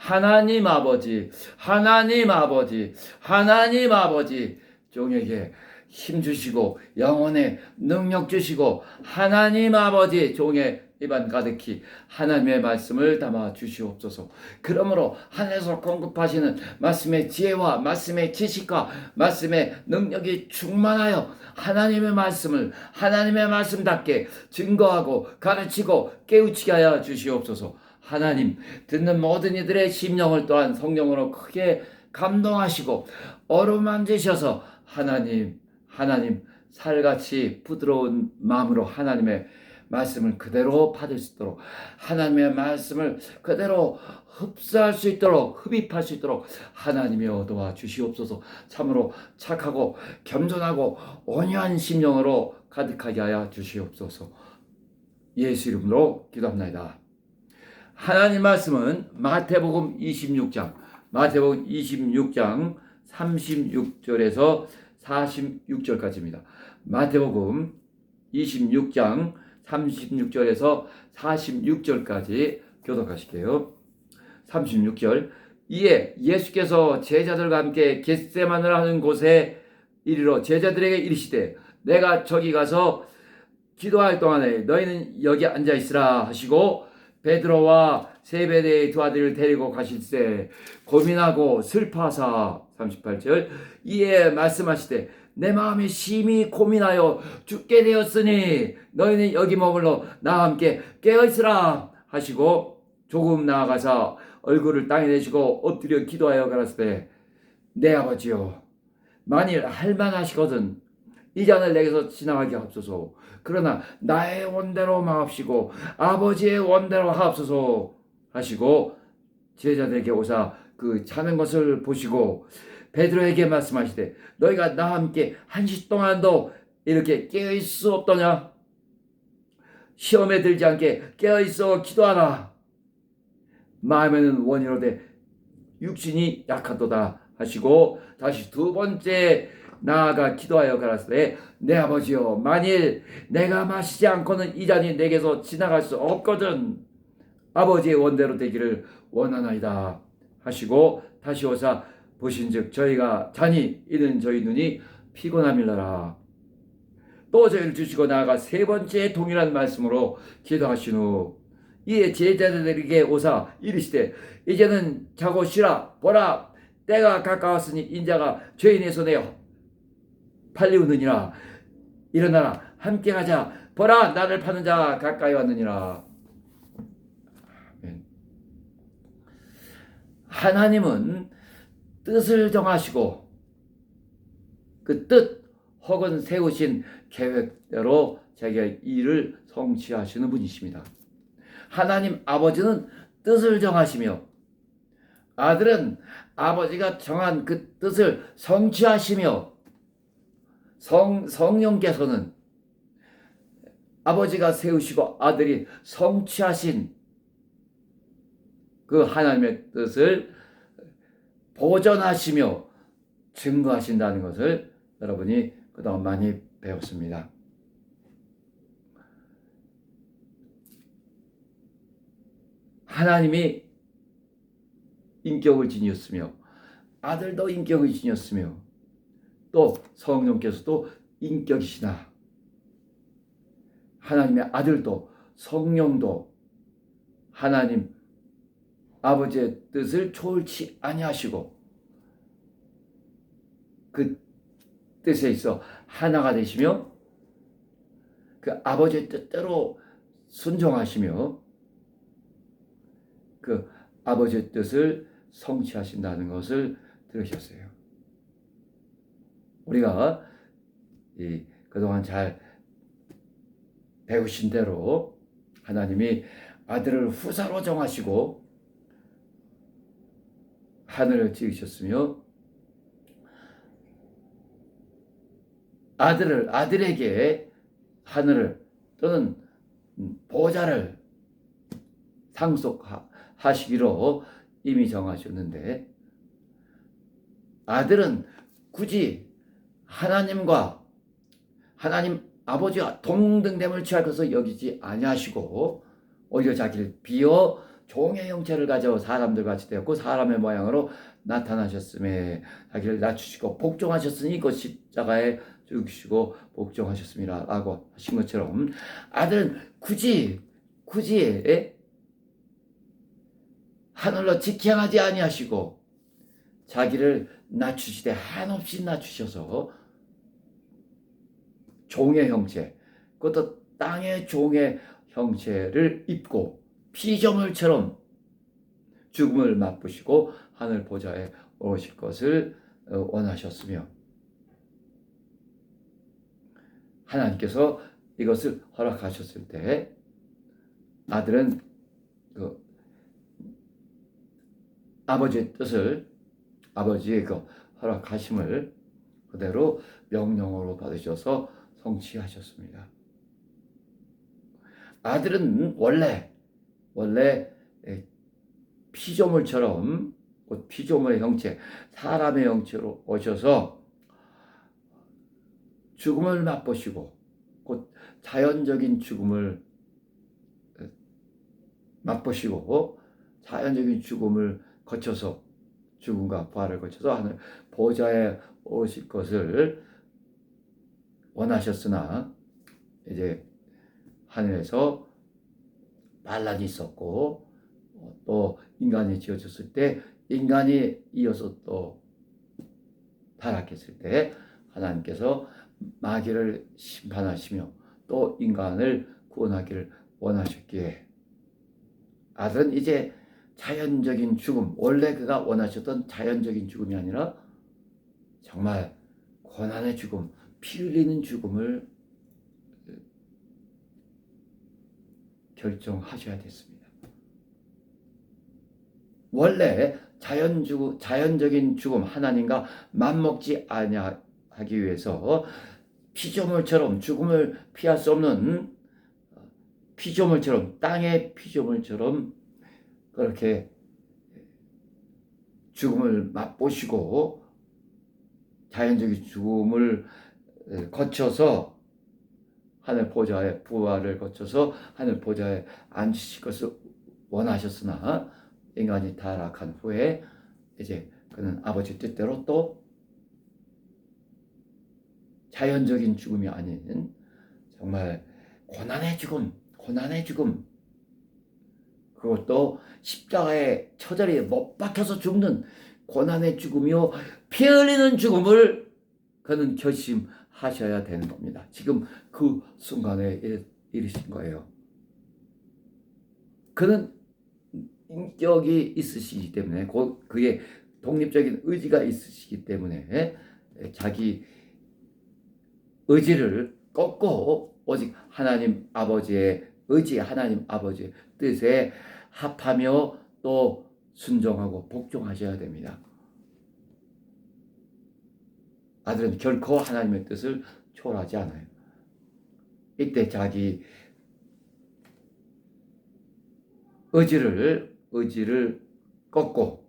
하나님 아버지, 하나님 아버지, 하나님 아버지, 종에게 힘 주시고 영혼의 능력 주시고 하나님 아버지 종의 입안 가득히 하나님의 말씀을 담아 주시옵소서. 그러므로 하늘에서 공급하시는 말씀의 지혜와 말씀의 지식과 말씀의 능력이 충만하여 하나님의 말씀을 하나님의 말씀답게 증거하고 가르치고 깨우치게 하여 주시옵소서. 하나님, 듣는 모든 이들의 심령을 또한 성령으로 크게 감동하시고 어루만지셔서 하나님 살같이 부드러운 마음으로 하나님의 말씀을 그대로 받을 수 있도록 하나님의 말씀을 그대로 흡수할 수 있도록 흡입할 수 있도록 하나님이여 도와주시옵소서. 참으로 착하고 겸손하고 온유한 심령으로 가득하게 하여 주시옵소서. 예수 이름으로 기도합니다. 하나님 말씀은 마태복음 26장 36절에서 46절까지입니다. 마태복음 26장 36절에서 46절까지 교독하실게요. 36절. 이에 예수께서 제자들과 함께 겟세마네를 하는 곳에 이르러 제자들에게 이르시되 내가 저기 가서 기도할 동안에 너희는 여기 앉아 있으라 하시고 베드로와 세베대의 두 아들을 데리고 가실새 고민하고 슬퍼하사 38절. 이에 말씀하시되 내 마음이 심히 고민하여 죽게 되었으니 너희는 여기 머물러 나와 함께 깨어있으라 하시고 조금 나아가사 얼굴을 땅에 내시고 엎드려 기도하여 가라사대 내 아버지여 만일 할만하시거든 이 잔을 내게서 지나가게 하옵소서. 그러나 나의 원대로 마옵시고 아버지의 원대로 하옵소서 하시고 제자들에게 오사 그 자는 것을 보시고 베드로에게 말씀하시되 너희가 나와 함께 한시 동안도 이렇게 깨어있을 수 없더냐? 시험에 들지 않게 깨어있어 기도하라. 마음에는 원이로되 육신이 약하도다 하시고 다시 두 번째 나아가 기도하여 가라사대 내 아버지여 만일 내가 마시지 않고는 이 잔이 내게서 지나갈 수 없거든 아버지의 원대로 되기를 원하나이다 하시고 다시 오사 보신즉 저희가 잔이 이는 저희 눈이 피곤함이라. 또 저희를 주시고 나아가 세 번째 동일한 말씀으로 기도하신 후 이에 제자들에게 오사 이르시되 이제는 자고 쉬라. 보라 때가 가까웠으니 인자가 죄인의 손에 팔리우느니라. 일어나라 함께 가자. 보라 나를 파는 자가 가까이 왔느니라. 하나님은 뜻을 정하시고 그 뜻 혹은 세우신 계획대로 자기의 일을 성취하시는 분이십니다. 하나님 아버지는 뜻을 정하시며 아들은 아버지가 정한 그 뜻을 성취하시며 성령께서는 아버지가 세우시고 아들이 성취하신 그 하나님의 뜻을 보존하시며 증거하신다는 것을 여러분이 그동안 많이 배웠습니다. 하나님이 인격을 지녔으며 아들도 인격을 지녔으며 또 성령께서도 인격이시나 하나님의 아들도 성령도 하나님 아버지의 뜻을 초월치 아니하시고 그 뜻에 있어 하나가 되시며 그 아버지의 뜻대로 순종하시며 그 아버지의 뜻을 성취하신다는 것을 들으셨어요. 우리가 그동안 잘 배우신 대로 하나님이 아들을 후사로 정하시고 하늘을 지으셨으며 아들에게 하늘을 또는 보좌를 상속하시기로 이미 정하셨는데 아들은 굳이 하나님과 하나님 아버지와 동등됨을 취할 것을 여기지 아니하시고 오히려 자기를 비어 종의 형체를 가져 사람들 같이 되었고 사람의 모양으로 나타나셨음에 자기를 낮추시고 복종하셨으니 그 십자가에 죽으시고 복종하셨습니다 라고 하신 것처럼 아들은 굳이 하늘로 직행하지 아니하시고 자기를 낮추시되 한없이 낮추셔서 종의 형체, 그것도 땅의 종의 형체를 입고 피조물처럼 죽음을 맛보시고 하늘 보좌에 오르실 것을 원하셨으며 하나님께서 이것을 허락하셨을 때 아들은 그 아버지의 뜻을, 아버지의 그 허락하심을 그대로 명령으로 받으셔서 성취하셨습니다. 아들은 원래 피조물처럼 피조물의 형체, 사람의 형체로 오셔서 죽음을 맛보시고 곧 자연적인 죽음을 맛보시고 자연적인 죽음을 거쳐서 죽음과 부활을 거쳐서 하늘 보좌에 오실 것을 원하셨으나 이제 하늘에서 반란이 있었고 또 인간이 지어졌을 때 인간이 이어서 또 타락했을 때 하나님께서 마귀를 심판하시며 또 인간을 구원하기를 원하셨기에 아들은 이제 자연적인 죽음, 원래 그가 원하셨던 자연적인 죽음이 아니라 정말 고난의 죽음, 피 흘리는 죽음을 결정하셔야 됐습니다. 원래 자연적인 죽음, 하나님과 맞먹지 아니하기 위해서 피조물처럼 죽음을 피할 수 없는 피조물처럼 땅의 피조물처럼 그렇게 죽음을 맛보시고 자연적인 죽음을 거쳐서 하늘 보좌의 부활을 거쳐서 하늘 보좌에 앉으실 것을 원하셨으나 인간이 타락한 후에 이제 그는 아버지 뜻대로 또 자연적인 죽음이 아닌 정말 고난의 죽음 그것도 십자가에 처절히 못 박혀서 죽는 고난의 죽음이요 피 흘리는 죽음을 그는 결심하셔야 되는 겁니다. 지금 그 순간에 이르신 거예요. 그는 인격이 있으시기 때문에 그의 독립적인 의지가 있으시기 때문에 자기 의지를 꺾고 오직 하나님 아버지의 의지, 하나님 아버지의 뜻에 합하며 또 순종하고 복종하셔야 됩니다. 아들은 결코 하나님의 뜻을 초월하지 않아요. 이때 자기 의지를 꺾고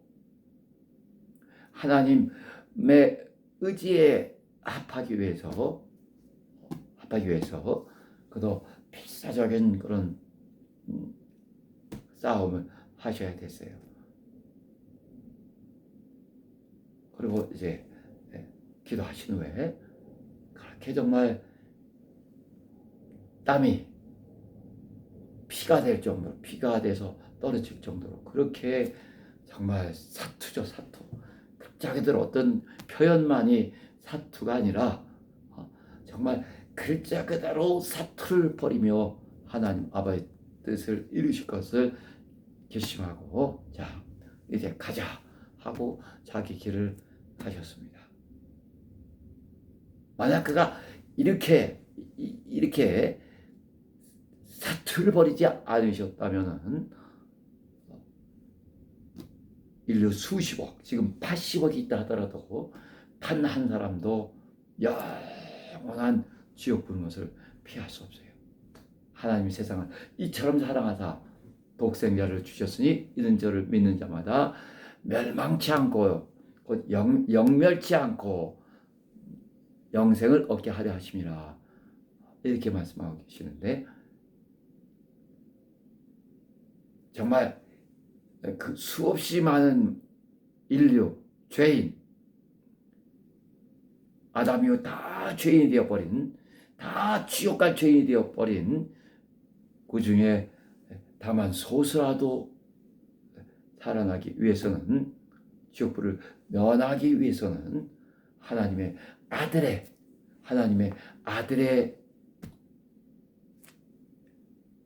하나님의 의지에 합하기 위해서 그도 필사적인 그런 싸움을 하셔야 됐어요. 그리고 이제 기도하신 후에 그렇게 정말 땀이 피가 될 정도로 피가 돼서 떨어질 정도로 그렇게 정말 사투죠. 사투. 자기들 어떤 표현만이 사투가 아니라 정말 글자 그대로 사투를 벌이며 하나님 아버지의 뜻을 이루실 것을 결심하고 자 이제 가자 하고 자기 길을 가셨습니다. 만약 그가 이렇게 사투를 벌이지 않으셨다면은 인류 수십억, 지금 80억이 있다 하더라도 단 한 사람도 영원한 지옥 부는 것을 피할 수 없어요. 하나님이 세상을 이처럼 사랑하사 독생자를 주셨으니 이는 저를 믿는 자마다 멸망치 않고 곧 영멸치 않고 영생을 얻게 하려 하심이라 이렇게 말씀하고 계시는데 정말 그 수없이 많은 인류, 죄인, 아담이요 다 죄인이 되어버린, 다 지옥 갈 죄인이 되어버린 그 중에 다만 소수라도 살아나기 위해서는, 지옥불을 면하기 위해서는 하나님의 아들의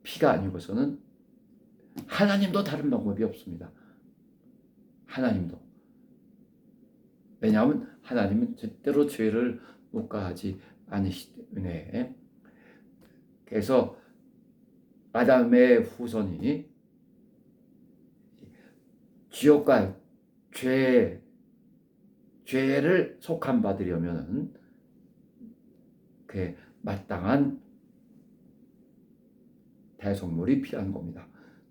피가 아니고서는 하나님도 다른 방법이 없습니다. 하나님도. 왜냐하면 하나님은 절대로 죄를 묵과하지 않으시기 때문에. 그래서 아담의 후손이 지옥과 죄를 속한 받으려면 그 마땅한 대속물이 필요한 겁니다.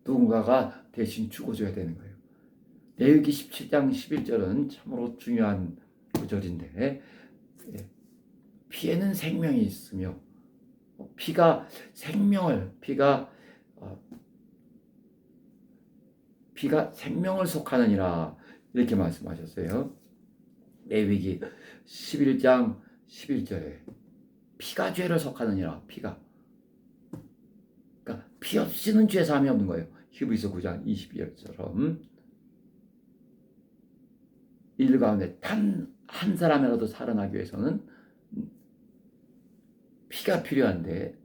누군가가 대신 죽어줘야 되는 거예요. 레위기 17장 11절은 참으로 중요한 구절인데, 피에는 생명이 있으며 피가 생명을 속하느니라, 이렇게 말씀하셨어요. 레위기 11장 11절에 피가 죄를 속하느니라. 피가, 그러니까 피 없이는 죄 사함이 없는 거예요. 히브리서 9장 22절처럼 인류 가운데 단 한 사람이라도 살아나기 위해서는 피가 필요한데,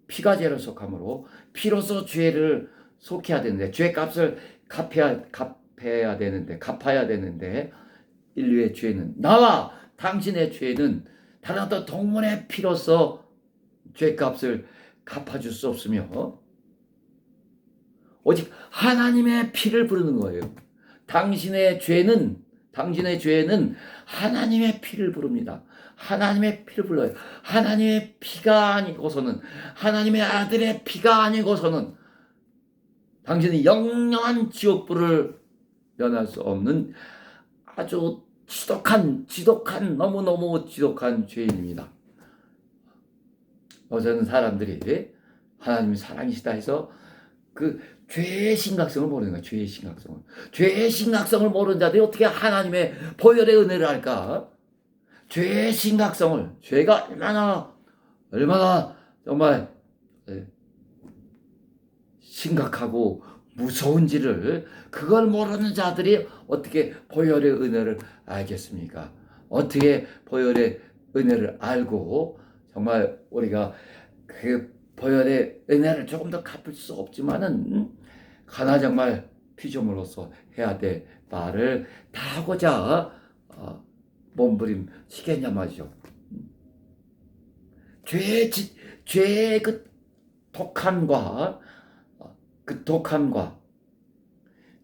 피가 죄를 속함으로 피로서 죄를 속해야 되는데, 죄값을 갚아야 되는데 인류의 죄는, 나와 당신의 죄는 다른 어떤 동물의 피로서 죄값을 갚아줄 수 없으며 오직 하나님의 피를 부르는 거예요. 당신의 죄는 하나님의 피를 부릅니다. 하나님의 피를 불러요. 하나님의 피가 아니고서는, 하나님의 아들의 피가 아니고서는 당신이 영영한 지옥불을 면할 수 없는 아주 지독한 너무너무 지독한 죄인입니다. 어제는 사람들이 하나님이 사랑이시다 해서 그 죄의 심각성을 모르는 거야. 죄의 심각성을 모르는 자들이 어떻게 하나님의 보혈의 은혜를 할까? 죄의 심각성을, 죄가 얼마나 정말 심각하고 무서운지를, 그걸 모르는 자들이 어떻게 보혈의 은혜를 알겠습니까? 어떻게 보혈의 은혜를 알고 정말 우리가 그 보혈의 은혜를 조금 더 갚을 수 없지만은 가나 정말 피조물로서 해야 될 말을 다 하고자 몸부림 치겠냐 말이죠. 죄의 그 독함과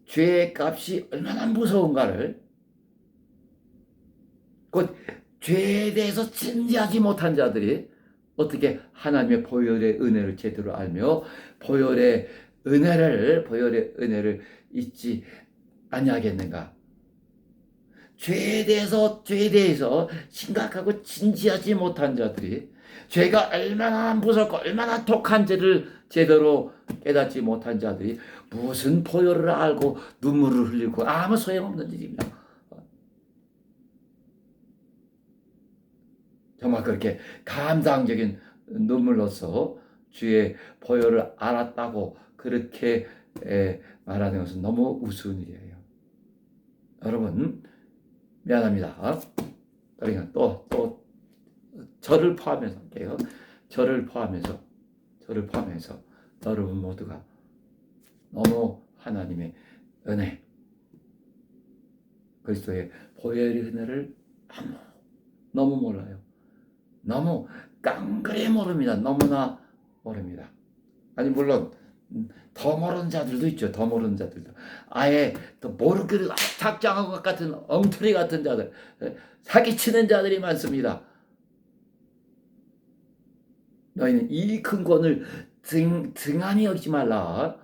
죄의 값이 얼마나 무서운가를, 곧 죄에 대해서 진지하지 못한 자들이 어떻게 하나님의 보혈의 은혜를 제대로 알며 보혈의 은혜를 잊지 아니하겠는가? 죄에 대해서 심각하고 진지하지 못한 자들이, 죄가 얼마나 무섭고 얼마나 독한지를 제대로 깨닫지 못한 자들이 무슨 보혈을 알고 눈물을 흘리고, 아무 소용없는 일입니다. 정말 그렇게 감상적인 눈물로서 주의 보혈을 알았다고 그렇게 말하는 것은 너무 우스운 일이에요. 여러분, 미안합니다. 그러니까 또 저를 포함해서 할게요. 저를 포함해서 여러분 모두가 너무 하나님의 은혜, 그리스도의 보혈의 은혜를 너무 몰라요. 너무 깡그리 모릅니다. 너무나 모릅니다. 아니 물론 더 모르는 자들도 있죠. 더 모르는 자들도 아예 더 모르기를 작정한 것 같은 엉터리 같은 자들, 사기치는 자들이 많습니다. 너희는 이 큰 권을 등한히 여기지 말라.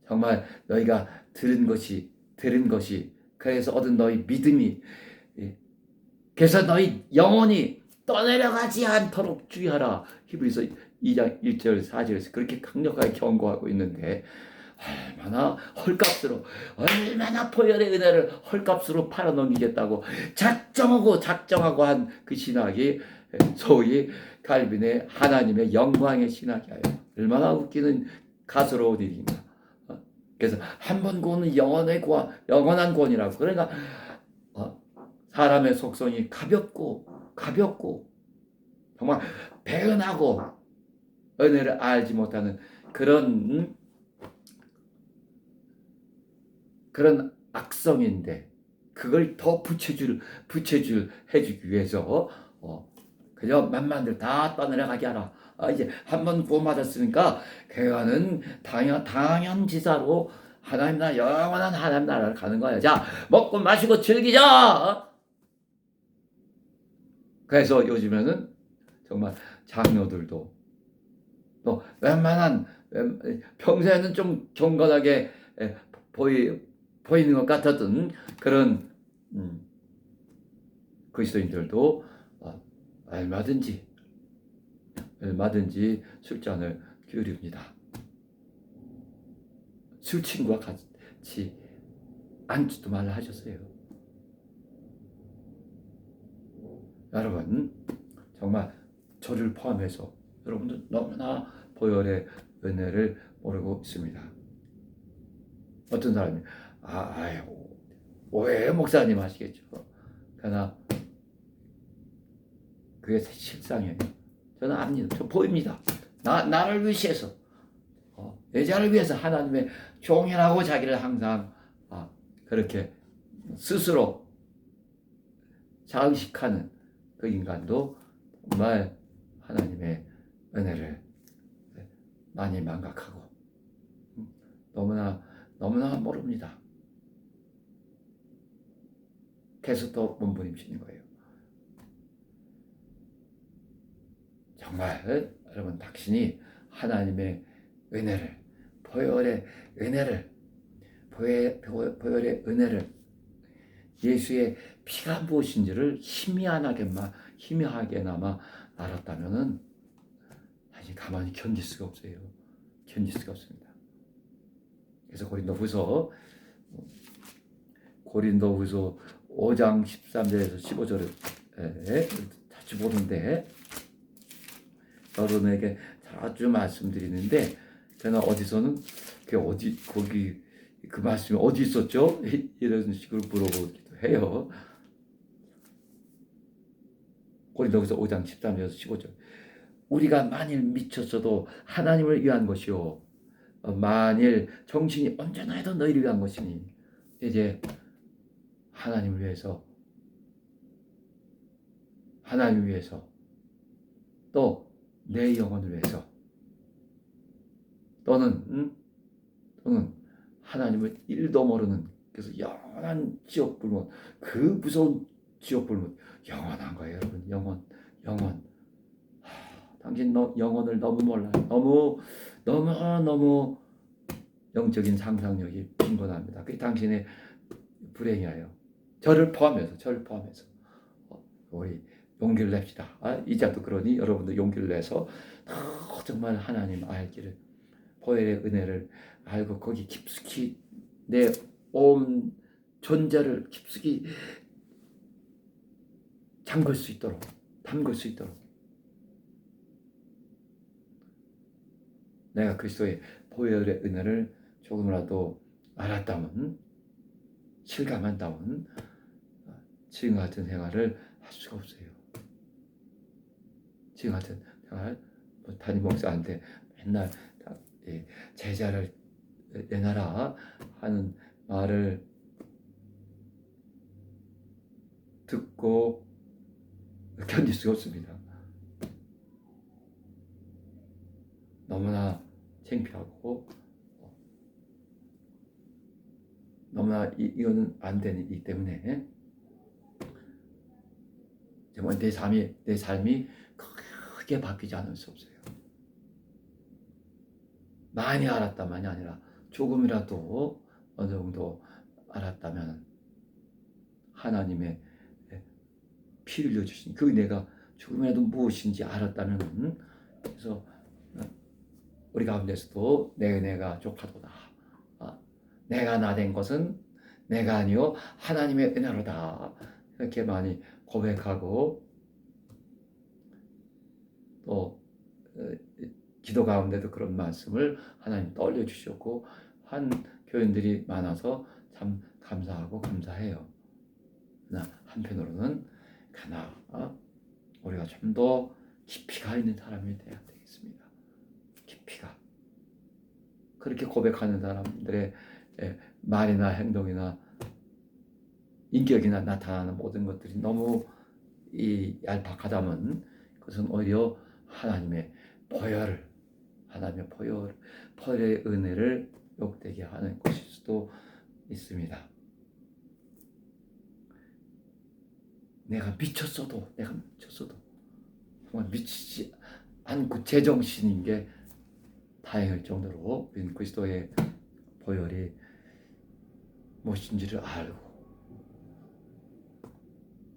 정말 너희가 들은 것이 그래서 얻은 너희 믿음이, 그래서 너희 영혼이 떠내려가지 않도록 주의하라. 히브리서 2장 1절 4절에서 그렇게 강력하게 경고하고 있는데, 얼마나 헐값으로, 얼마나 보혈의 은혜를 헐값으로 팔아넘기겠다고 작정하고 한 그 신학이 소위 칼빈의 하나님의 영광의 신학이에요. 얼마나 웃기는 가스로운 일인가. 그래서 한 번 구원은 영원한 구원이라고. 그러니까 사람의 속성이 가볍고 정말 배은하고 은혜를 알지 못하는 그런 악성인데, 그걸 더 부채줄 해주기 위해서 그저 만만들 다 떠내려가게 하라. 이제 한 번 구원받았으니까 그거는 당연지사로 하나님 나라, 영원한 하나님 나라를 가는 거야. 자, 먹고 마시고 즐기자. 그래서 요즘에는 정말 장로들도 또 웬만한 평소에는 좀 경건하게 보이는 것 같았던 그런 그리스도인들도 얼마든지 술잔을 기울입니다. 술 친구와 같이 앉지도 말라 하셨어요. 여러분, 정말 저를 포함해서 여러분들 너무나 보혈의 은혜를 모르고 있습니다. 어떤 사람이 왜 목사님 하시겠죠. 그러나 그게 실상이에요. 저는 압니다. 저 보입니다. 나를 위해서, 여자를 위해서 하나님의 종이라고 자기를 항상 그렇게 스스로 자의식하는 그 인간도 정말 하나님의 은혜를 많이 망각하고 너무나 모릅니다. 그래서 또 몸부림치는 거예요. 정말 여러분, 당신이 하나님의 은혜를, 보혈의 은혜를, 예수의 피가 무엇인지를 희미하게나마 알았다면은 사실 가만히 견딜 수가 없어요. 견딜 수가 없습니다. 그래서 고린도후서 5장 13절에서 15절을 자주 보는데, 여러분에게 자주 말씀드리는데, 저는 어디서는 거기 그 말씀이 어디 있었죠? 이런 식으로 물어보기도 해요. 고린도후서 5장 13절에서 15절. 우리가 만일 미쳤어도 하나님을 위한 것이요, 만일 정신이 언제나 해도 너희를 위한 것이니, 이제 하나님을 위해서 또 내 영혼을 위해서 또는 하나님을 1도 모르는, 그래서 영원한 지옥 불문, 그 무서운 지옥 불문, 영원한 거예요. 여러분, 영원. 당신 영혼을 너무 몰라요. 너무 영적인 상상력이 빈곤합니다. 그게 당신의 불행이에요. 저를 포함해서 우리 용기를 냅시다. 이자도 그러니 여러분도 용기를 내서 정말 하나님 알기를, 보혈의 은혜를 알고 거기 깊숙이 내 온 존재를 깊숙이 담글 수 있도록 내가 그리스도의 보혈의 은혜를 조금이라도 알았다면, 실감한다면 지금 같은 생활을 할 수가 없어요. 지금 같은 생활, 담임 목사한테 맨날 제자를 내놔라 하는 말을 듣고 견딜 수가 없습니다. 너무나 창피하고 너무나 이거는 안 되는 이 때문에 정말 내 삶이 크게 바뀌지 않을 수 없어요. 많이 알았다만이 아니라 조금이라도 어느 정도 알았다면, 하나님의 피 흘려주신 그 은혜가 조금이라도 무엇인지 알았다면, 그래서 우리 가운데서도 내 은혜가 족하도다, 내가 나된 것은 내가 아니요 하나님의 은혜로다. 이렇게 많이 고백하고 또 기도 가운데도 그런 말씀을 하나님 떠올려 주셨고 한 교인들이 많아서 참 감사하고 감사해요. 그러나 한편으로는 우리가 좀 더 깊이가 있는 사람이 되어야 되겠습니다. 깊이가. 그렇게 고백하는 사람들의 말이나 행동이나 인격이나 나타나는 모든 것들이 너무 얄팍하다면 그것은 오히려 하나님의 보혈의 은혜를 욕되게 하는 것일 수도 있습니다. 내가 미쳤어도 정말 미치지 않고 제정신인 게 다행일 정도로 우리는 그리스도의 보혈이 무엇인지를 알고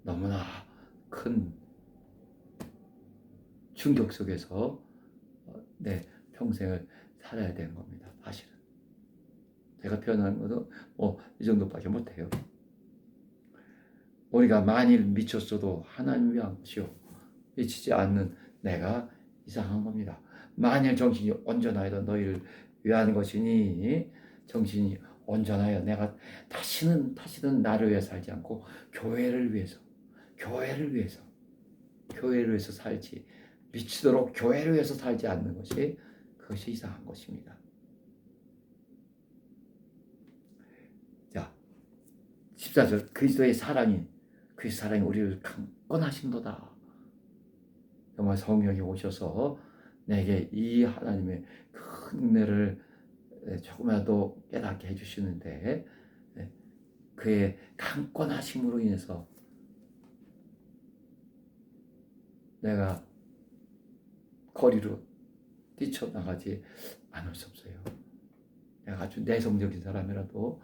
너무나 큰 충격 속에서 내 평생을 살아야 되는 겁니다. 사실은 제가 표현하는 것도 이 정도밖에 못해요. 우리가 만일 미쳤어도 하나님 위한 것이요 미치지 않는 내가 이상한 겁니다. 만일 정신이 온전하여도 너희를 위한 것이니 정신이 온전하여 내가 다시는 나를 위해 살지 않고 교회를 위해서 살지 미치도록 교회를 위해서 살지 않는 것이 그것이 이상한 것입니다. 자, 14절 그리스도의 사랑이 우리를 강권하신도다. 정말 성령이 오셔서 내게 이 하나님의 큰 은혜를 조금이라도 깨닫게 해주시는데 그의 강권하심으로 인해서 내가 거리로 뛰쳐나가지 않을 수 없어요. 내가 아주 내성적인 사람이라도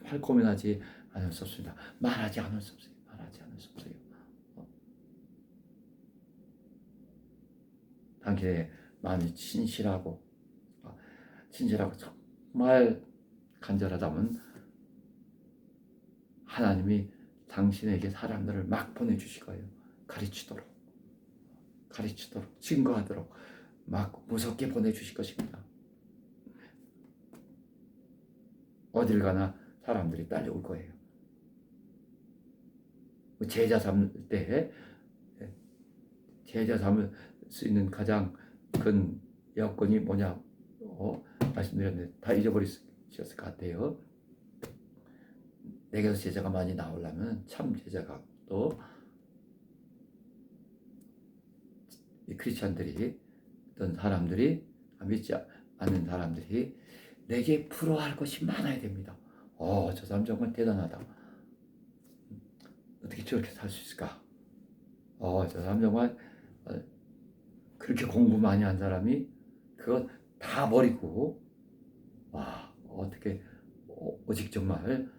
정말 고민하지 않을 수 없습니다. 말하지 않을 수 없어요. 당신의 마음이 진실하고 정말 간절하다면 하나님이 당신에게 사람들을 막 보내주실 거예요. 가르치도록 증거하도록 막 무섭게 보내주실 것입니다. 어딜 가나 사람들이 딸려올 거예요. 제자 삼을 때 제자 삼을 수 있는 가장 큰 여건이 뭐냐 말씀드렸는데 다 잊어버리셨을 것 같아요. 내게서 제자가 많이 나오려면 참 제자가 또 이 크리스찬들이 어떤 사람들이 믿지 않는 사람들이 내게 부러워할 것이 많아야 됩니다. 저 사람 정말 대단하다. 어떻게 저렇게 살 수 있을까? 저 사람 정말 그렇게 공부 많이 한 사람이 그거 다 버리고 어떻게 오직 정말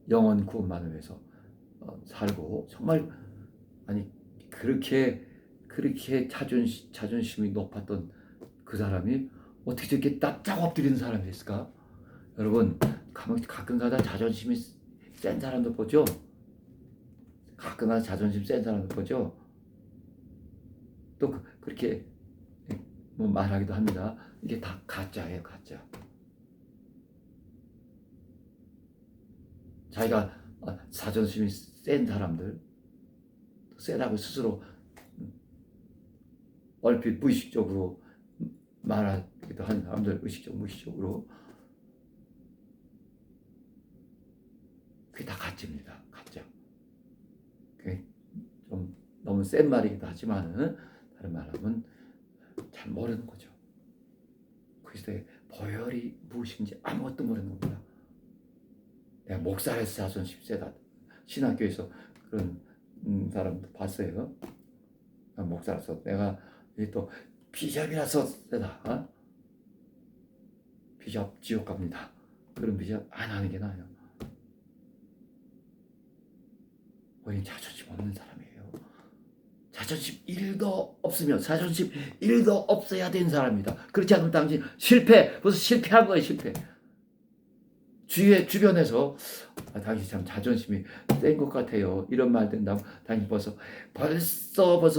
영혼 구원만을 위해서 살고 정말 그렇게 자존심이 높았던 그 사람이 어떻게 저렇게 납작 엎드리는 사람이 있을까? 여러분 가끔가다 자존심이 센 사람도 보죠? 가끔가다 자존심 센 사람도 보죠? 또 그렇게 말하기도 합니다. 이게 다 가짜예요, 가짜. 자기가 자존심이 센 사람들, 세다고 스스로 얼핏 무의식적으로 말하기도 하는 사람들, 무의식적으로 그게 다 가짜입니다. 가짜. 그게 좀 너무 센 말이기도 하지만 다른 말하면 잘 모르는 거죠. 그리스도의 보혈이 무엇인지 아무것도 모르는 겁니다. 내가 목사라서 자존심 세다. 신학교에서 그런 사람도 봤어요. 목사라서 내가 또 비숍이라서 세다. 비숍 지옥 갑니다. 그런 비숍 안 하는 게 나아요. 우리는 자존심 없는 사람이에요. 자존심 1도 없으면 자존심 1도 없어야 되는 사람입니다. 그렇지 않으면 당신 실패, 벌써 실패한 거예요. 실패. 주변에서 당신 참 자존심이 센 것 같아요. 이런 말 된다면 당신 벌써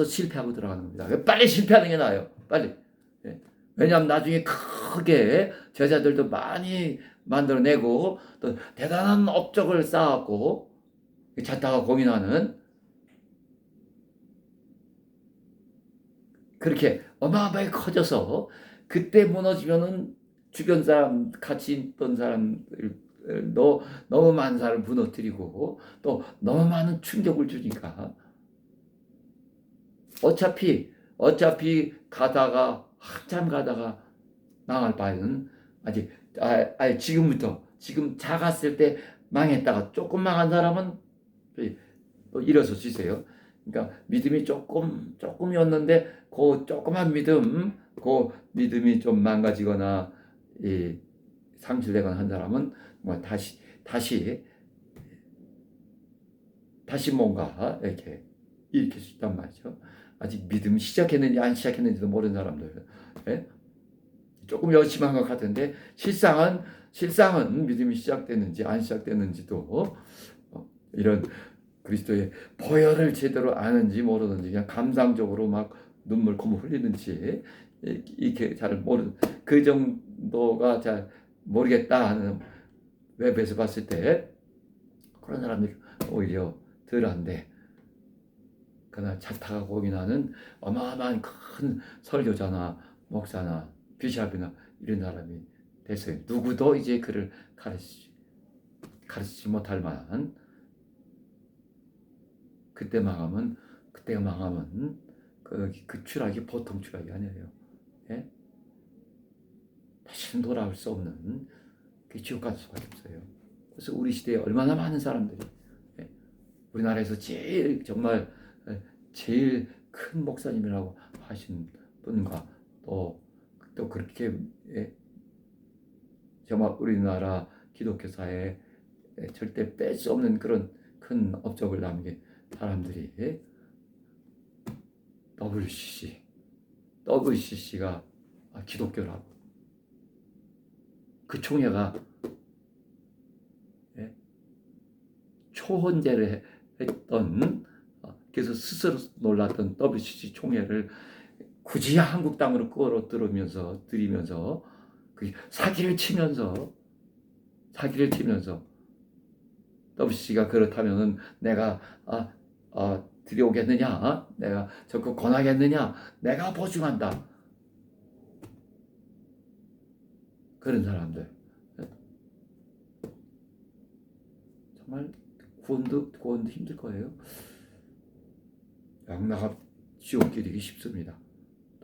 실패하고 들어가는 겁니다. 빨리 실패하는 게 나아요. 빨리. 예. 왜냐하면 나중에 크게 제자들도 많이 만들어내고 또 대단한 업적을 쌓았고 찾다가 고민하는 그렇게 어마어마하게 커져서 그때 무너지면은 주변 사람 같이 있던 사람들도 너무 많은 사람을 무너뜨리고 또 너무 많은 충격을 주니까 어차피 가다가 한참 가다가 망할 바에는 지금 작았을 때 망했다가 조금 망한 사람은 또 일어서 주세요. 그러니까 믿음이 조금이었는데 그 조그만 그 믿음이 좀 망가지거나 상실되거나 한 사람은 뭐 다시 뭔가 이렇게 일으킬 수 있단 말이죠. 아직 믿음 시작했는지 안 시작했는지도 모르는 사람들, 예? 조금 열심한 것 같은데 실상은 믿음이 시작됐는지 안 시작됐는지도 이런 그리스도의 보혈을 제대로 아는지 모르는지 그냥 감상적으로 막 눈물 콧물 흘리는지 이렇게 잘 모르는 그 정도가 잘 모르겠다 하는 웹에서 봤을 때 그런 사람들이 오히려 덜한데 그러나 자타가 고민하는 어마어마한 큰 설교자나 목사나 비샵이나 이런 사람이 됐어요. 누구도 이제 그를 가르치지 못할 만한 그때가 망하면 그 추락이 보통 추락이 아니에요. 예? 다시는 돌아올 수 없는 그 지옥 갈 수밖에 없어요. 그래서 우리 시대에 얼마나 많은 사람들이 우리나라에서 정말 제일 큰 목사님이라고 하신 분과 또 그렇게 정말 우리나라 기독교 사회에 절대 뺄 수 없는 그런 큰 업적을 남긴 사람들이 WCC가 기독교라고 그 총회가 초혼제를 했던 그래서 스스로 놀랐던 WCC 총회를 굳이 한국 땅으로 끌어들이면서 사기를 치면서 WCC가 그렇다면은 내가 들여오겠느냐, 내가 적극 권하겠느냐, 내가 보증한다. 그런 사람들 정말 구원도 힘들 거예요. 양나가 지옥길이기 쉽습니다.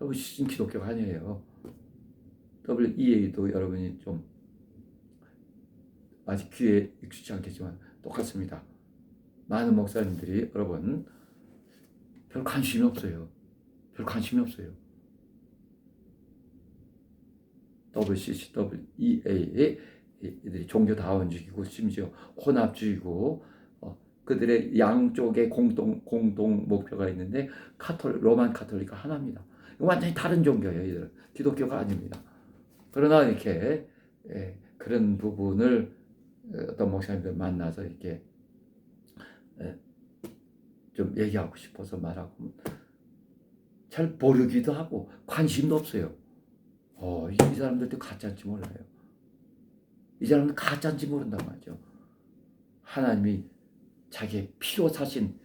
WCC는 기독교가 아니에요. WEA도 여러분이 좀 아직 귀에 익숙치 않겠지만 똑같습니다. 많은 목사님들이 여러분 별 관심이 없어요. WCC, WEA 이들이 종교다원주의고 심지어 혼합주의고 그들의 양쪽에 공동 목표가 있는데 로만 카톨릭과 하나입니다. 완전히 다른 종교예요. 이들은 기독교가 아닙니다. 그러나 이렇게 그런 부분을 어떤 목사님들 만나서 이렇게 좀 얘기하고 싶어서 말하고 잘 모르기도 하고 관심도 없어요. 이 사람들도 가짜인지 몰라요. 이 사람은 가짜인지 모른단 말이죠. 하나님이 자기의 피로 사신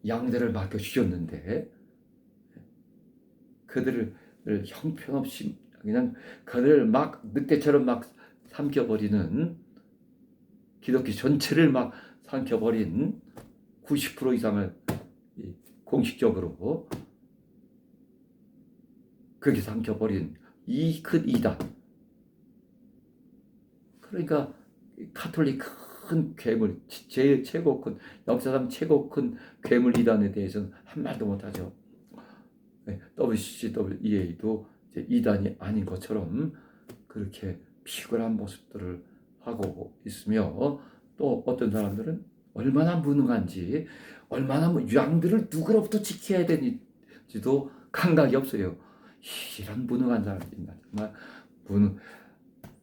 양들을 맡겨주셨는데 그들을 형편없이 그냥 그들을 막 늑대처럼 막 삼켜버리는 기독교 전체를 막 삼켜버린 90% 이상을 공식적으로 그렇게 삼켜버린 이 큰 이단. 그러니까 카톨릭 큰 괴물, 최고 큰 역사상 최고 큰 괴물 이단에 대해서는 한 말도 못하죠. WCC, WEA도 이단이 아닌 것처럼 그렇게 피곤한 모습들을 하고 있으며 또 어떤 사람들은 얼마나 무능한지 얼마나 양들을 누구로부터 지켜야 되니 지도 감각이 없어요. 이런 무능한 사람이 있나. 정말 무능,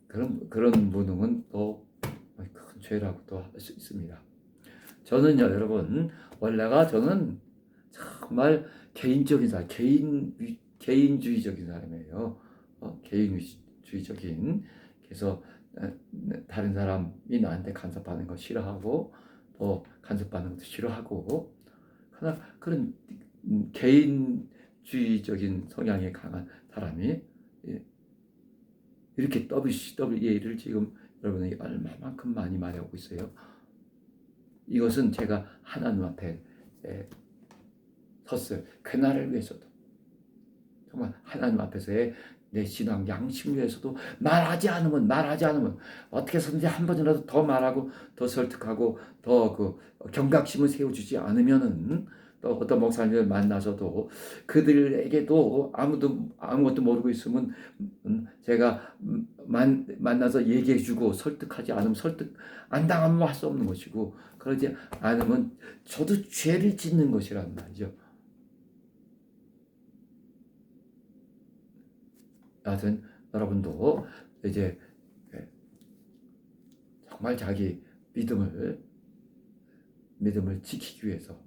그런 무능은 또 큰 죄라고도 할 수 있습니다. 저는요, 여러분, 원래가 저는 정말 개인적인 사람, 개인주의적인 사람이에요. 개인주의적인. 그래서 다른 사람이 나한테 간섭하는 거 싫어하고, 또 간섭받는 것도 싫어하고, 그러나 그런 개인주의적인 성향이 강한 사람이 이렇게 WCWA를 지금 여러분에게 얼마만큼 많이 말하고 있어요. 이것은 제가 하나님 앞에 섰을 그날을 위해서도, 정말 하나님 앞에서의 내 신앙 양심 위해서도 말하지 않으면 어떻게 해서든지 한 번이라도 더 말하고 더 설득하고 더 그 경각심을 세워주지 않으면은, 또 어떤 목사님을 만나서도 그들에게도 아무것도 모르고 있으면 제가 만나서 얘기해주고 설득하지 않으면, 설득 안 당하면 할 수 없는 것이고, 그러지 않으면 저도 죄를 짓는 것이란 말이죠. 여하튼 여러분도 이제 정말 자기 믿음을 지키기 위해서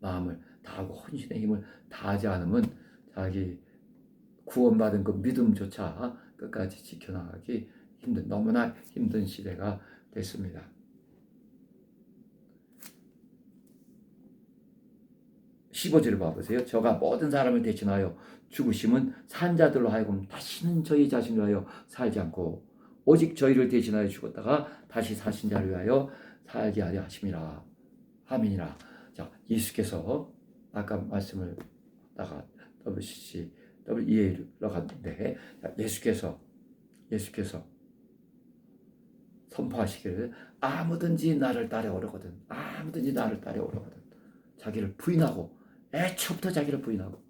마음을 다하고 혼신의 힘을 다하지 않으면 자기 구원받은 그 믿음조차 끝까지 지켜나가기 너무나 힘든 시대가 됐습니다. 15절을 봐보세요. 저가 모든 사람을 대신하여 죽으심은 산자들로 하여금 다시는 저희 자신을 위하여 살지 않고 오직 저희를 대신하여 죽었다가 다시 사신 자를 위하여 살게 하려 하심이라. 아멘이라. 자, 예수께서 아까 말씀을 다가 WCWA를 갔는데, 예수께서 선포하시기를 아무든지 나를 따라오려거든, 자기를 부인하고, 애초부터 자기를 부인하고,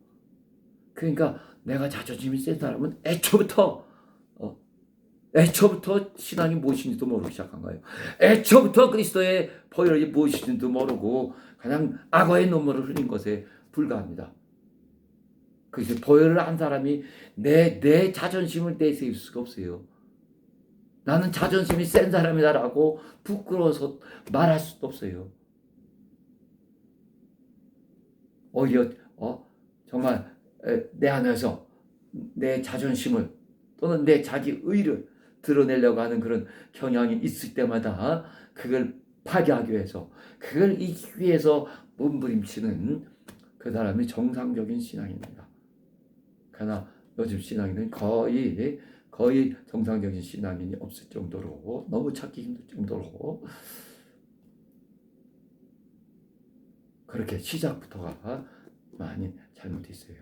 그러니까 내가 자존심이 센 사람은 애초부터 신앙이 무엇인지도 모르기 시작한 거예요. 애초부터 그리스도의 보혈이 무엇인지도 모르고 그냥 악어의 눈물을 흘린 것에 불과합니다. 그래서 보혈을 한 사람이 내 자존심을 내세울 수가 없어요. 나는 자존심이 센 사람이다라고 부끄러워서 말할 수도 없어요. 오히려 정말 내 안에서 내 자존심을 또는 내 자기 의를 드러내려고 하는 그런 경향이 있을 때마다 그걸 파괴하기 위해서, 그걸 이기기 위해서 몸부림치는 그 사람이 정상적인 신앙입니다. 그러나 요즘 신앙인은 거의 정상적인 신앙인이 없을 정도로, 너무 찾기 힘들 정도로 그렇게 시작부터가 많이 잘못됐어요.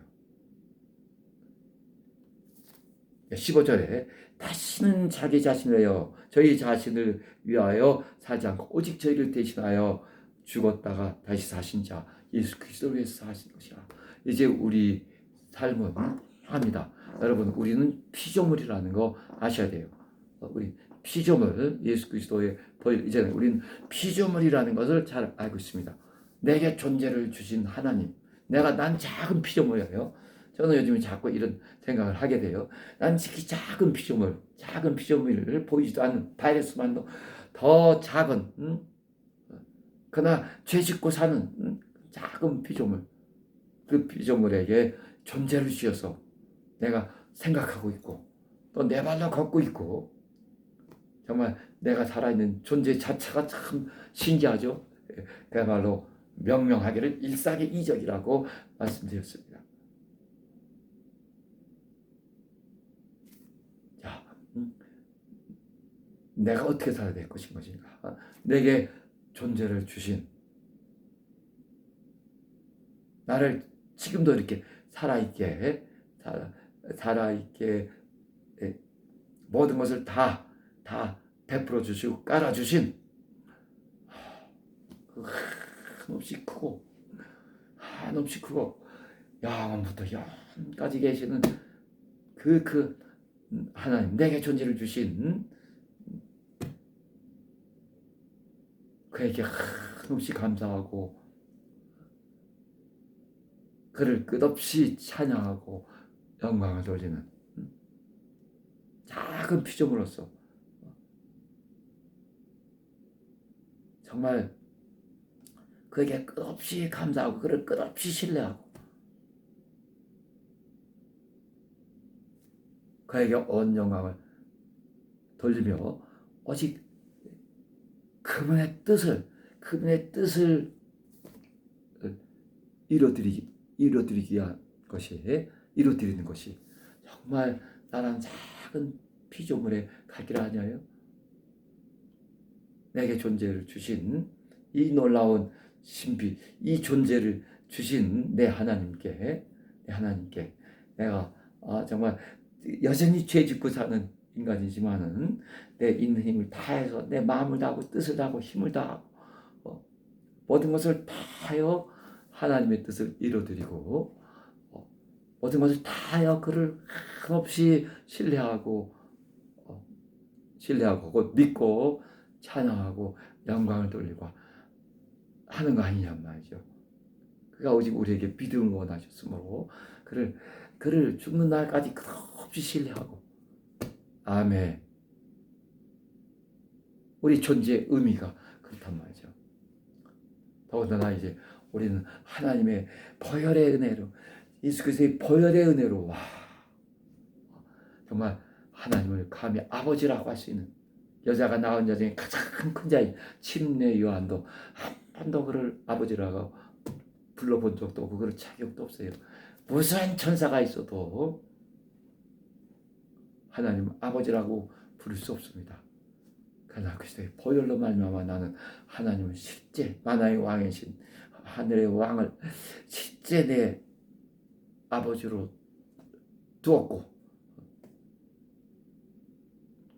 15절에 다시는 자기 자신을 위하여 저희 자신을 위하여 살지 않고 오직 저희를 대신하여 죽었다가 다시 사신 자 예수 그리스도를 위해서 사신 것이라. 이제 우리 삶은 합니다. 여러분, 우리는 피조물이라는 거 아셔야 돼요. 우리 피조물, 예수 그리스도의 보혈 이전에 우리는 피조물이라는 것을 잘 알고 있습니다. 내게 존재를 주신 하나님, 난 작은 피조물이에요. 저는 요즘에 자꾸 이런 생각을 하게 돼요. 난 작은 피조물을 보이지도 않는 바이러스만도 더 작은, 그러나 죄 짓고 사는 작은 피조물, 그 피조물에게 존재를 주셔서 내가 생각하고 있고 또 내 발로 걷고 있고, 정말 내가 살아있는 존재 자체가 참 신기하죠. 그야말로 명명하기를 일사계이적이라고 말씀드렸습니다. 자, 내가 어떻게 살아야 될 것인가? 내게 존재를 주신, 나를 지금도 이렇게 살아있게 모든 것을 다 베풀어 주시고 깔아 주신, 한없이 크고 영원부터 영원까지 계시는 그 하나님, 내게 존재를 주신 그에게 한없이 감사하고 그를 끝없이 찬양하고 영광을 돌리는 작은 피조물로서 정말 그에게 끝없이 감사하고 그를 끝없이 신뢰하고 그에게 온 영광을 돌리며 오직 그분의 뜻을 이루어드리기 위한 이루어드리는 것이 정말 나란 작은 피조물의 갈 길 아니하여 내게 존재를 주신 이 놀라운 신비, 이 존재를 주신 내 하나님께 내가 정말 여전히 죄 짓고 사는 인간이지만은 내 있는 힘을 다해서 내 마음을 다하고 뜻을 다하고 힘을 다하고 모든 것을 다하여 하나님의 뜻을 이루어드리고 모든 것을 다하여 그를 한없이 신뢰하고 곧 믿고 찬양하고 영광을 돌리고 하는 거 아니냔 말이죠. 그가 오직 우리에게 믿음을 원하셨으므로 그를 죽는 날까지 끝없이 신뢰하고 아멘. 우리 존재의 의미가 그렇단 말이죠. 더군다나 이제 우리는 하나님의 보혈의 은혜로 예수 그리스도의 보혈의 은혜로 정말 하나님을 감히 아버지라고 할 수 있는 여자가 낳은 여정의 가장 큰 자인 침례 요한도 한 번도 그를 아버지라고 불러본 적도 없고 그럴 자격도 없어요. 무슨 천사가 있어도 하나님 아버지라고 부를 수 없습니다. 그러나 그리스도의 보혈로 말미암아 나는 하나님을 실제 만화의 왕이신 하늘의 왕을 실제 내 아버지로 두었고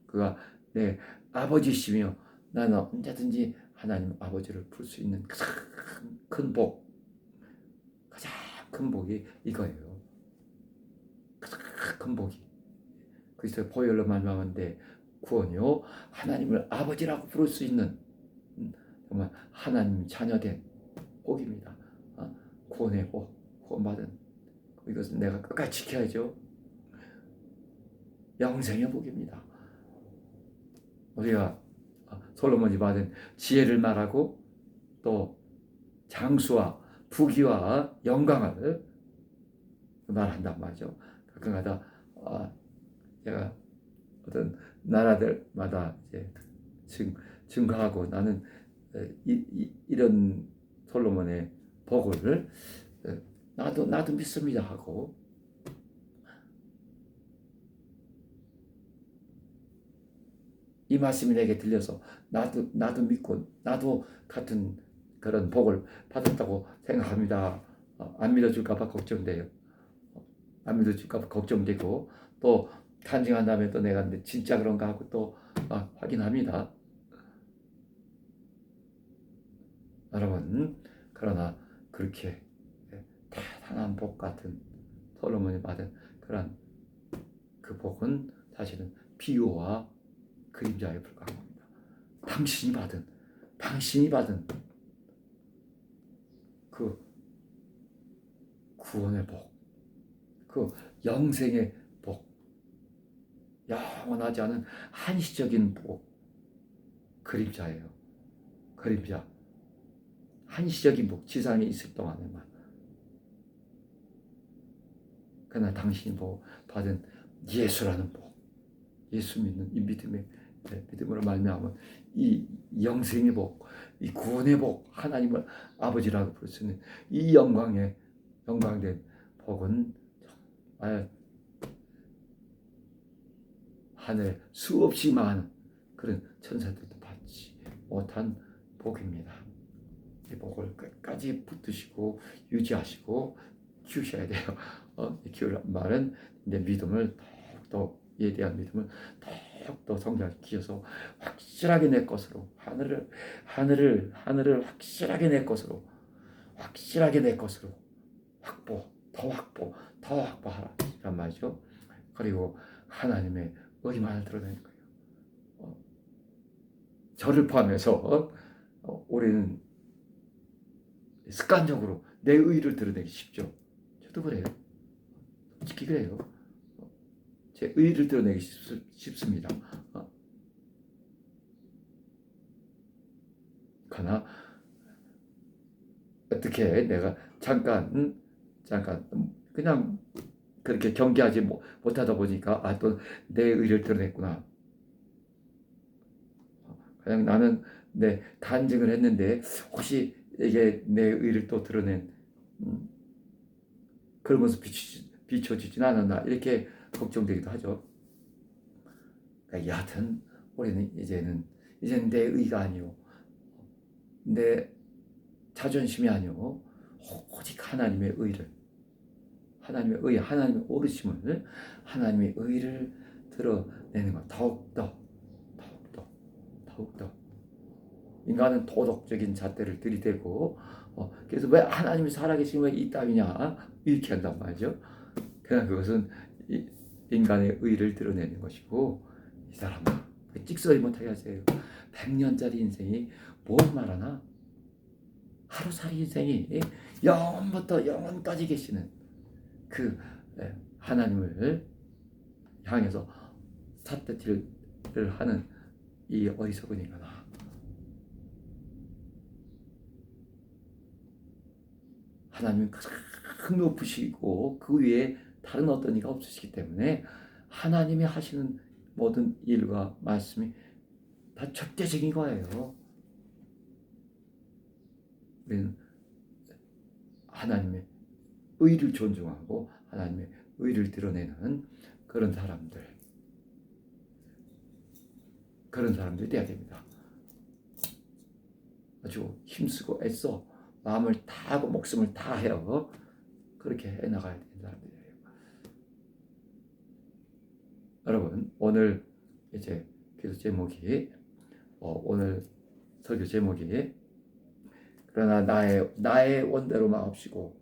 그가 내 아버지시며 나는 언제든지 하나님 아버지를 부를 수 있는 큰 복, 가장 큰 복이 이거예요. 가장 큰 복이 그리스도의 보혈로 말미암은데 구원이요 하나님을 아버지라고 부를 수 있는 정말 하나님 자녀된 복입니다. 구원의 복, 구원받은 이것은 내가 끝까지 지켜야죠. 영생의 복입니다. 우리가 솔로몬이 받은 지혜를 말하고 또 장수와 부귀와 영광을 말한단 말이죠. 가끔가다 제가 어떤 나라들마다 이제 증거하고 나는 이런 솔로몬의 복을 나도 믿습니다 하고 이 말씀이 내게 들려서 나도 믿고 나도 같은 그런 복을 받았다고 생각합니다. 안 믿어줄까봐 걱정돼요. 안 믿어줄까봐 걱정되고 또 간증한 다음에 또 내가 진짜 그런가 하고 또 확인합니다. 여러분 그러나 그렇게 대단한 복 같은 솔로몬이 받은 그런 그 복은 사실은 비유와 그림자에 불과한 겁니다. 당신이 받은 그 구원의 복, 그 영생의 복, 영원하지 않은 한시적인 복, 그림자예요. 그림자. 한시적인 복, 지상에 있을 동안에만. 그러나 당신이 받은 예수라는 복, 예수 믿는 이 믿음으로 말미암은 이 영생의 복, 이 구원의 복, 하나님을 아버지라고 부를 수 있는 이 영광된 복은 정말 하늘 수없이 많은 그런 천사들도 받지 못한 복입니다. 이 복을 끝까지 붙드시고 유지하시고 키우셔야 돼요. 키우란 말은 내 믿음을 더욱더 이에 대한 믿음을 더욱더 성장시켜서 확실하게 내 것으로 하늘을 확실하게 내 것으로 더 확보하라 이란 말이죠. 그리고 하나님의 의만을 드러내는 거예요. 저를 포함해서 우리는 습관적으로 내 의를 드러내기 쉽죠. 저도 그래요. 솔직히 그래요. 제 의의를 드러내기 쉽습니다. 그러나 어떻게 내가 잠깐 그냥 그렇게 경계하지 못하다 보니까 또 내 의의를 드러냈구나. 그냥 나는 내 간증을 했는데 혹시 이게 내 의의를 또 드러낸 그런 모습 비춰지지는 않았나 이렇게 걱정되기도 하죠. 그러니까 여하튼 우리는 이제는 내 의의가 아니오, 내 자존심이 아니오, 오직 하나님의 의를, 하나님의 의, 하나님의 오르심을, 하나님의 의를 드러내는 것. 더욱더 인간은 도덕적인 잣대를 들이대고 그래서 왜 하나님이 살아계신 왜 이 땅이냐 이렇게 한단 말이죠. 그냥 그것은 인간의 의를 드러내는 것이고, 이 사람아 찍소리 못하게 하세요. 100년짜리 인생이 뭘 말하나? 하루살이 인생이 영원부터 영원까지 계시는 그 하나님을 향해서 삿대질을 하는 이 어리석은 인간아, 하나님은 가장 높으시고 그 위에 다른 어떤 이가 없으시기 때문에 하나님이 하시는 모든 일과 말씀이 다 절대적인 거예요. 우리는 하나님의 의를 존중하고 하나님의 의를 드러내는 그런 사람들이 돼야 됩니다. 아주 힘쓰고 애써 마음을 다하고 목숨을 다해요. 그렇게 해나가야 되는 사람들이에요. 여러분, 오늘 이제 기도 제목이 오늘 설교 제목이 그러나 나의 원대로 마옵시고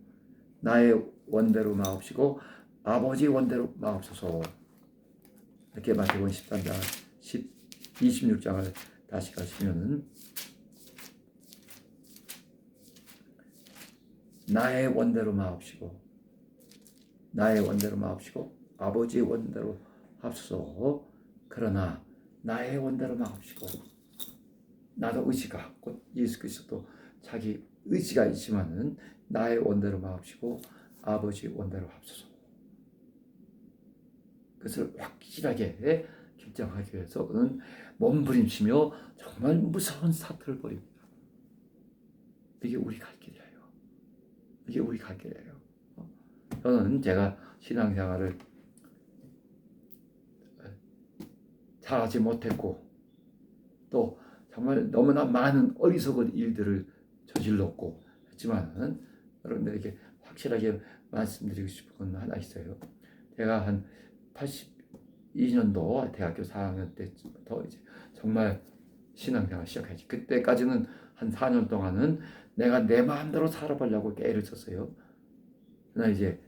나의 원대로 마옵시고 아버지 원대로 마옵소서. 이렇게 마태복음 13장 26장을 다시 가시면은 나의 원대로 마옵시고 아버지 원대로 합소서. 그러나 나의 원대로 마옵시고, 나도 의지가 곧 예수 그리스도 자기 의지가 있지만은 나의 원대로 마옵시고 아버지 원대로 합소서. 그것을 확실하게 결정하기 위해서는 몸부림치며 정말 무서운 사투를 벌입니다. 이게 우리 갈 길이에요. 저는 제가 신앙생활을 잘하지 못했고 또 정말 너무나 많은 어리석은 일들을 저질렀고 했지만은 여러분들에게 확실하게 말씀드리고 싶은 건 하나 있어요. 제가 한 82년도 대학교 4학년 때부터 이제 정말 신앙생활 시작했지. 그때까지는 한 4년 동안은 내가 내 마음대로 살아보려고 애를 썼어요. 그러나 이제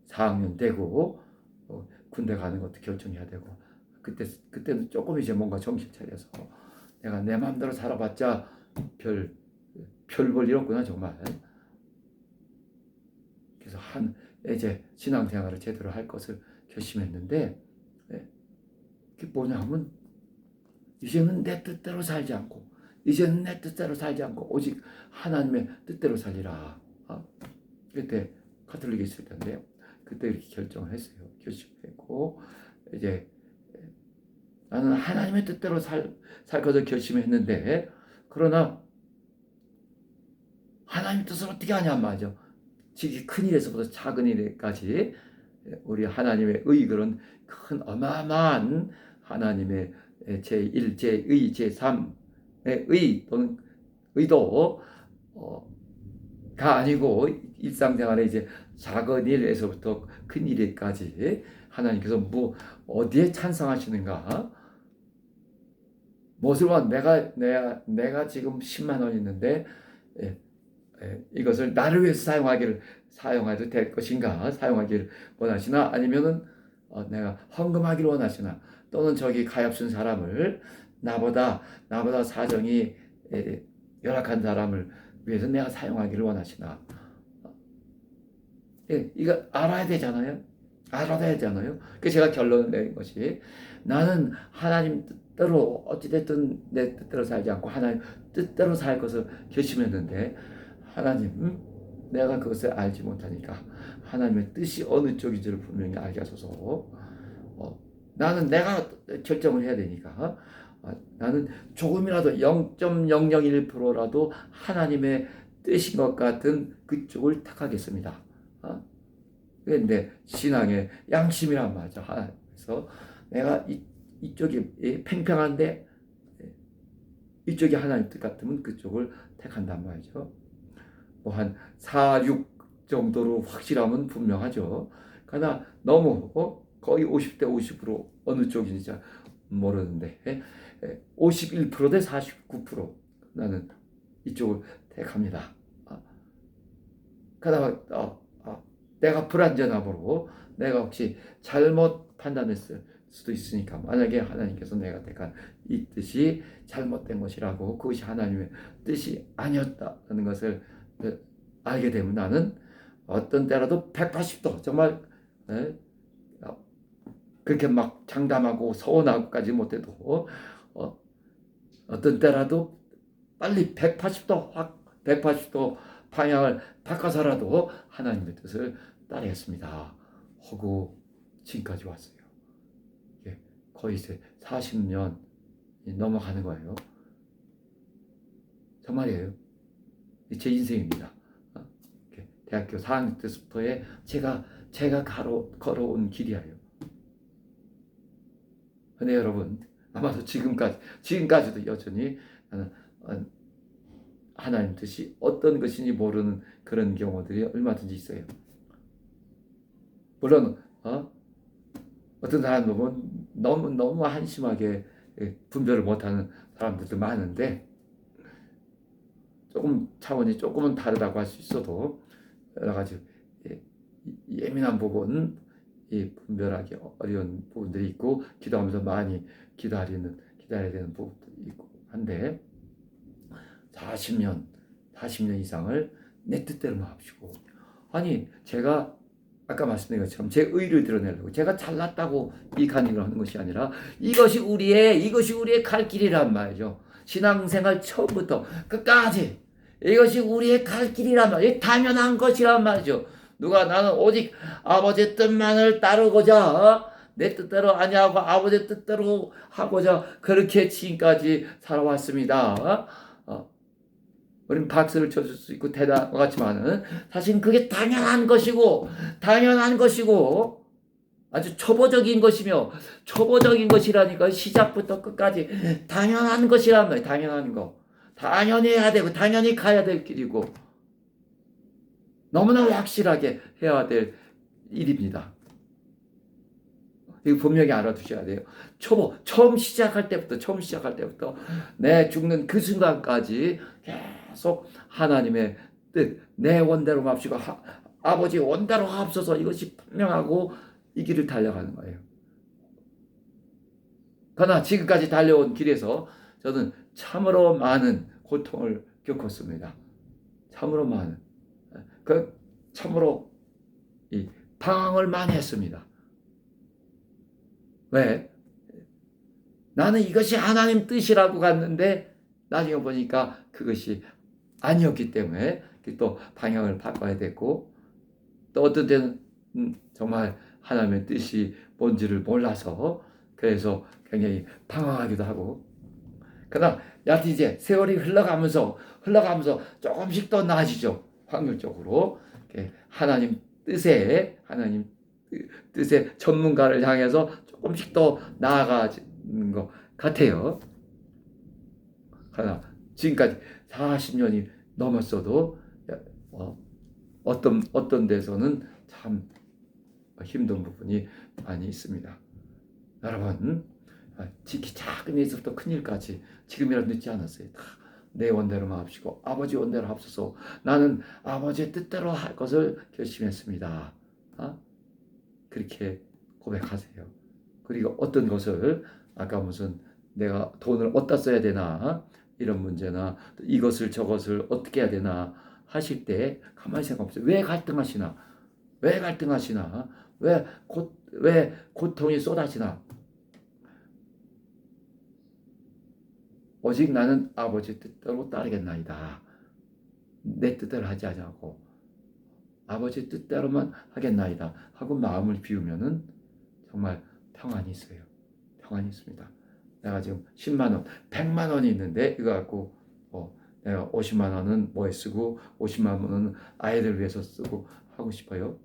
4학년 되고 군대 가는 것도 결정해야 되고 그때는 조금 이제 뭔가 정신 차려서 내가 내 마음대로 살아봤자 별 볼 일 없구나 정말. 그래서 이제 신앙생활을 제대로 할 것을 결심했는데 그게 뭐냐 하면 이제는 내 뜻대로 살지 않고 오직 하나님의 뜻대로 살리라. 그때 가톨릭에 있을 텐데요. 그때 이렇게 결정을 했어요. 결심했고 이제 나는 하나님의 뜻대로 살 것을 결심했는데, 그러나 하나님 뜻을 어떻게 하냐 말이죠. 지극히 큰 일에서부터 작은 일까지 우리 하나님의 의, 그런 큰 어마어마한 하나님의 제1, 제2, 제3의 의 또는 의도가 아니고 일상생활에 이제 작은 일에서부터 큰 일까지 하나님께서 어디에 찬성하시는가? 무엇을 내가 지금 10만 원 있는데 이것을 나를 위해서 사용해도 될 것인가? 사용하기를 원하시나? 아니면은 내가 헌금하기를 원하시나? 또는 저기 가엾은 사람을 나보다 사정이 열악한 사람을 위해서 내가 사용하기를 원하시나? 예, 이거 알아야 되잖아요. 알아야 되잖아요. 그래서 제가 결론을 내린 것이 나는 하나님 뜻대로 어찌됐든 내 뜻대로 살지 않고 하나님 뜻대로 살 것을 결심했는데 하나님 내가 그것을 알지 못하니까 하나님의 뜻이 어느 쪽인지를 분명히 알게 하소서. 나는 내가 결정을 해야 되니까 나는 조금이라도 0.001%라도 하나님의 뜻인 것 같은 그쪽을 택하겠습니다. 그런데 신앙의 양심이란 말이죠. 그래서 내가 이쪽이 팽팽한데 이쪽이 하나님 뜻 같으면 그쪽을 택한단 말이죠. 뭐 한 4, 6 정도로 확실하면 분명하죠. 그러나 너무 거의 50대 50% 어느 쪽인지 모르는데 51%대 49% 나는 이쪽을 택합니다. 그러다가 내가 불완전함으로 내가 혹시 잘못 판단했을 수도 있으니까 만약에 하나님께서 내가 택한 이 뜻이 잘못된 것이라고 그것이 하나님의 뜻이 아니었다는 것을 알게 되면 나는 어떤 때라도 180도 정말 그렇게 막 장담하고 서운하고까지 못해도 어떤 때라도 빨리 180도 확 180도 방향을 바꿔서라도 하나님의 뜻을 따르겠습니다 하고 지금까지 왔어요. 거의 이제 40년 넘어가는 거예요. 정말이에요. 제 인생입니다. 대학교 4학년 때부터의 제가 걸어온 길이에요. 근데 여러분 아마도 지금까지도 여전히 나는 하나님 뜻이 어떤 것인지 모르는 그런 경우들이 얼마든지 있어요. 물론 어떤 사람 보면 너무 한심하게 분별을 못하는 사람들도 많은데 조금 차원이 조금은 다르다고 할 수 있어도 여러 가지 예민한 부분, 분별하기 어려운 부분들이 있고 기도하면서 많이 기다려야 되는 부분도 있고 한데 40년 이상을 내 뜻대로만 합시고 아니 제가 아까 말씀드린 것처럼 제 의를 드러내려고 제가 잘났다고 이 간증을 하는 것이 아니라 이것이 우리의 갈 길이란 말이죠. 신앙생활 처음부터 끝까지 이것이 우리의 갈 길이란 말이에요. 당연한 것이란 말이죠. 누가 나는 오직 아버지의 뜻만을 따르고자 내 뜻대로 아니하고 아버지의 뜻대로 하고자 그렇게 지금까지 살아왔습니다. 우리는 박수를 쳐줄 수 있고 대단한 것 같지만은 사실 그게 당연한 것이고 아주 초보적인 것이라니까 시작부터 끝까지 당연한 것이란 말이에요. 당연한 거. 당연히 해야 되고 당연히 가야 될 길이고 너무나 확실하게 해야 될 일입니다. 이거 분명히 알아두셔야 돼요. 처음 시작할 때부터 내 죽는 그 순간까지 계속 하나님의 뜻, 내 원대로 맙시고 아버지 원대로 합소서 이것이 분명하고 이 길을 달려가는 거예요. 그러나 지금까지 달려온 길에서 저는 참으로 많은 고통을 겪었습니다. 참으로 많은. 참으로 방황을 많이 했습니다. 왜? 나는 이것이 하나님 뜻이라고 갔는데 나중에 보니까 그것이 아니었기 때문에 또 방향을 바꿔야 됐고 또 어떤 때는 정말 하나님의 뜻이 뭔지를 몰라서 그래서 굉장히 방황하기도 하고 그러나 여하튼 이제 세월이 흘러가면서 조금씩 더 나아지죠. 확률적으로 하나님 뜻의 전문가를 향해서 조금씩 더 나아가는 것 같아요. 그러나 지금까지 40년이 넘었어도 어떤 데서는 참 힘든 부분이 많이 있습니다. 여러분 지키 작은 일부터 큰 일까지 지금이라도 늦지 않았어요. 다 내 원대로만 합시고 아버지 원대로 합소서. 나는 아버지의 뜻대로 할 것을 결심했습니다. 그렇게 고백하세요. 그리고 어떤 것을 아까 무슨 내가 돈을 어디다 써야 되나 이런 문제나 이것을 저것을 어떻게 해야 되나 하실 때 가만히 생각해보세요. 왜 갈등하시나? 왜 갈등하시나? 왜 고통이 쏟아지나? 오직 나는 아버지 뜻대로 따르겠나이다. 내 뜻대로 하지 아니하고 아버지 뜻대로만 하겠나이다 하고 마음을 비우면은 정말 평안이 있어요. 평안이 있습니다. 내가 지금 10만 원, 100만 원이 있는데 이거 갖고 내가 50만 원은 뭐에 쓰고 50만 원은 아이들 위해서 쓰고 하고 싶어요.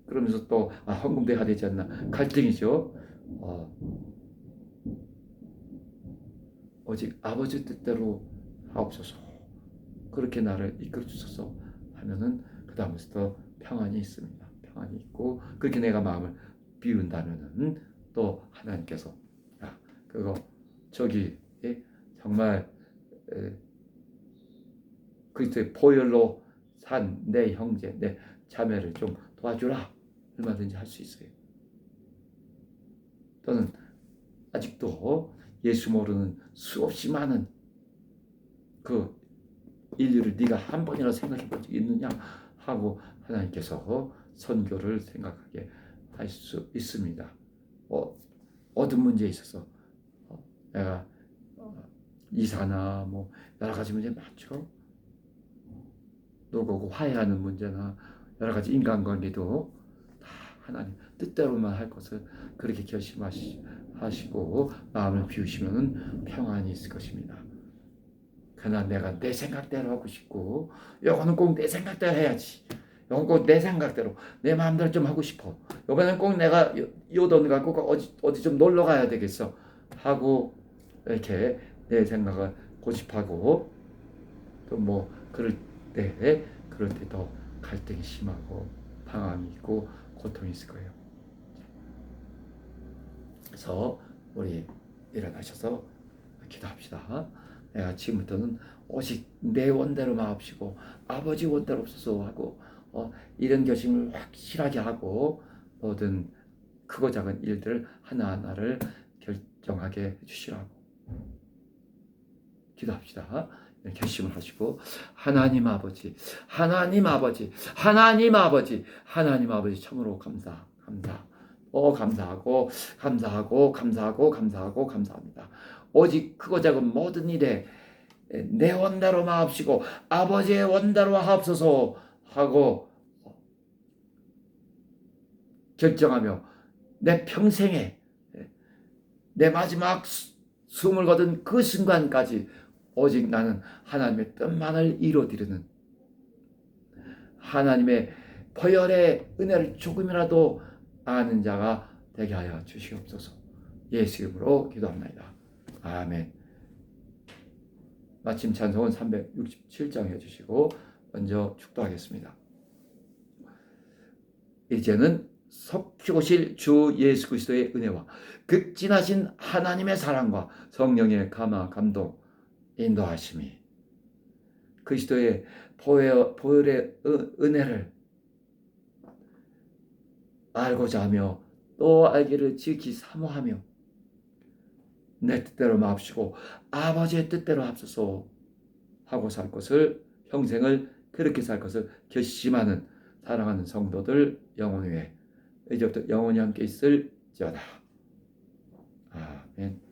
그러면서 또 헌금돼야 되지 않나 갈등이죠. 오직 아버지 뜻대로 하옵소서. 그렇게 나를 이끌어 주소서 하면은 그 다음부터 평안이 있습니다. 평안이 있고 그렇게 내가 마음을 비운다면은 또 하나님께서 그거 저기 정말 그리스도의 보혈로 산 내 형제 내 자매를 좀 도와주라 얼마든지 할 수 있어요. 또는 아직도 예수 모르는 수없이 많은 그 인류를 네가 한 번이라도 생각해 본 적 있느냐 하고 하나님께서 선교를 생각하게 할 수 있습니다. 어떤 문제에 있어서 내가 이사나 뭐 여러 가지 문제 많죠. 노고고 화해하는 문제나 여러 가지 인간관계도 다 하나님 뜻대로만 할 것을 그렇게 결심하시고 마음을 비우시면 평안이 있을 것입니다. 그러나 내가 내 생각대로 하고 싶고 요거는 꼭 내 생각대로 해야지. 요건 꼭 내 생각대로 내 마음대로 좀 하고 싶어. 요번엔 꼭 내가 요 돈 갖고 어디 좀 놀러 가야 되겠어 하고 이렇게 내 생각을 고집하고 또 뭐 그럴 때 더 갈등이 심하고 방황이 있고 고통이 있을 거예요. 그래서 우리 일어나셔서 기도합시다. 내가 지금부터는 오직 내 원대로 마옵시고 아버지 원대로 없어서 하고 이런 결심을 확실하게 하고 모든 크고 작은 일들 하나하나를 결정하게 해주시라고 기도합시다. 결심을 하시고 하나님 아버지 참으로 감사합니다. 오직 크고 작은 모든 일에 내 원대로 마옵시고 아버지의 원대로 하옵소서 하고 결정하며 내 평생에 내 마지막 숨을 거둔 그 순간까지 오직 나는 하나님의 뜻만을 이루어드리는 하나님의 보혈의 은혜를 조금이라도 아는 자가 되게 하여 주시옵소서. 예수 이름으로 기도합니다. 아멘. 마침 찬송은 367장 해주시고 먼저 축도하겠습니다. 이제는 속히오실 주 예수 그리스도의 은혜와 극진하신 하나님의 사랑과 성령의 감동 인도하심이 그리스도의 보혈의 은혜를 알고자 하며 또 알기를 지극히 사모하며 내 뜻대로 마옵시고 아버지의 뜻대로 합소서 하고 살 것을 평생을 그렇게 살 것을 결심하는 사랑하는 성도들 영혼 위에 이제부터 영원히 함께 있을지어다. 아멘.